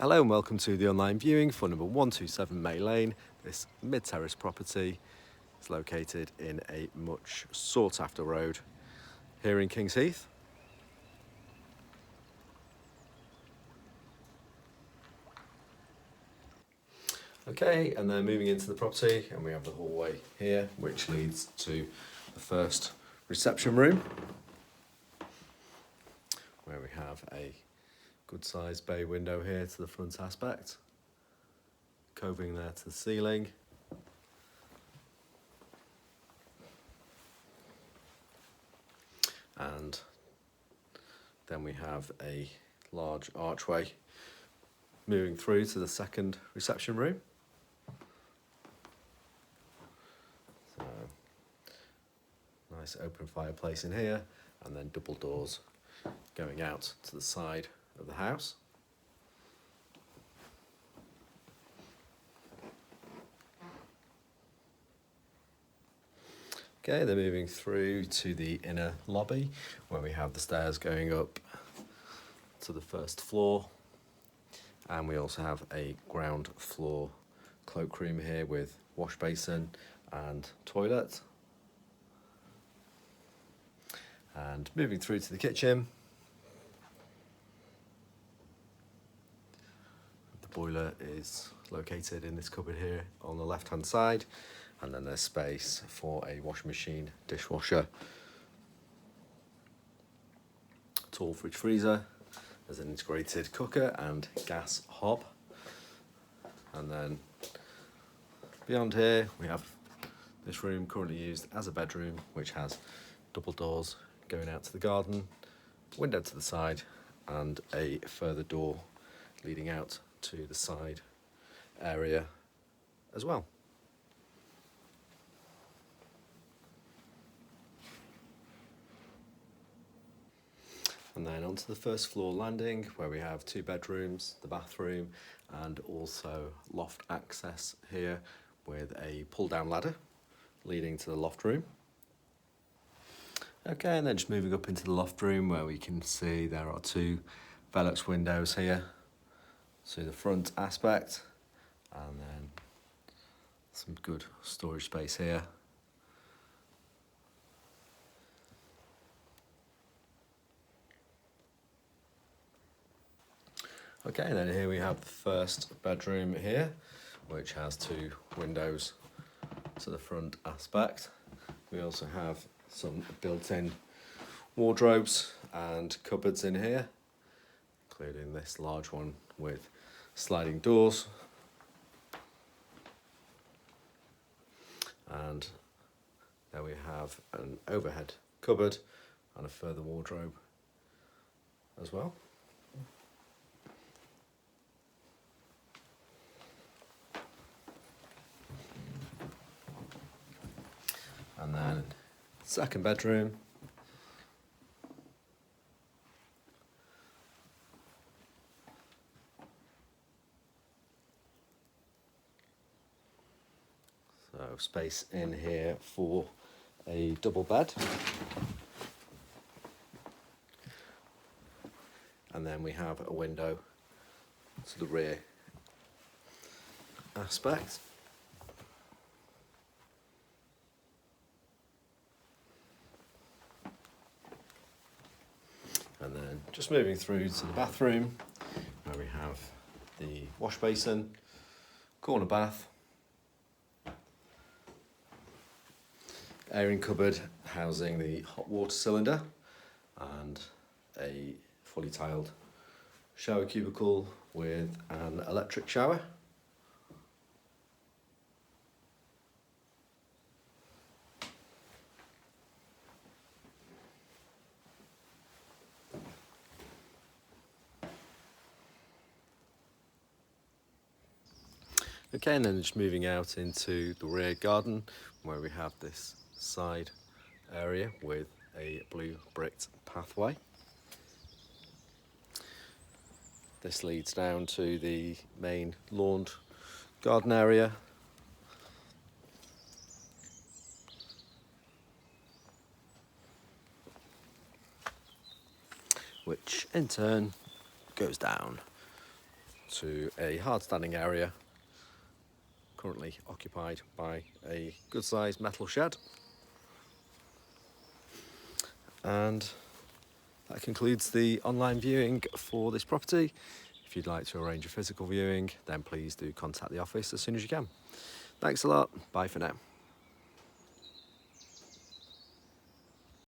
Hello and welcome to the online viewing for number 127 May Lane. This mid-terrace property is located in a much sought after road here in Kings Heath. Okay, and then moving into the property, and we have the hallway here which leads to the first reception room, where we have a good sized bay window here to the front aspect, coving there to the ceiling. And then we have a large archway moving through to the second reception room. So, nice open fireplace in here, and then double doors going out to the side of the house. Okay, they're moving through to the inner lobby, where we have the stairs going up to the first floor, and we also have a ground floor cloakroom here with wash basin and toilet. And moving through to the kitchen, the boiler is located in this cupboard here on the left hand side, and then there's space for a washing machine, dishwasher, tall fridge freezer. There's an integrated cooker and gas hob. And then beyond here we have this room currently used as a bedroom, which has double doors going out to the garden, window to the side, and a further door leading out to the side area as well. And then onto the first floor landing, where we have two bedrooms, the bathroom, and also loft access here with a pull down ladder leading to the loft room. Okay, and then just moving up into the loft room, where we can see there are two Velux windows here to the front aspect, and then some good storage space here. Okay, and then here we have the first bedroom here, which has two windows to the front aspect. We also have some built-in wardrobes and cupboards in here, including this large one with sliding doors. And there we have an overhead cupboard and a further wardrobe as well. And then second bedroom. So space in here for a double bed. And then we have a window to the rear aspect. And then just moving through to the bathroom, where we have the wash basin, corner bath, airing cupboard housing the hot water cylinder, and a fully tiled shower cubicle with an electric shower. Okay, and then just moving out into the rear garden, where we have this side area with a blue bricked pathway. This leads down to the main lawned garden area. Which in turn goes down to a hard standing area currently occupied by a good sized metal shed. And that concludes the online viewing for this property. If you'd like to arrange a physical viewing, then please do contact the office as soon as you can. Thanks a lot. Bye for now.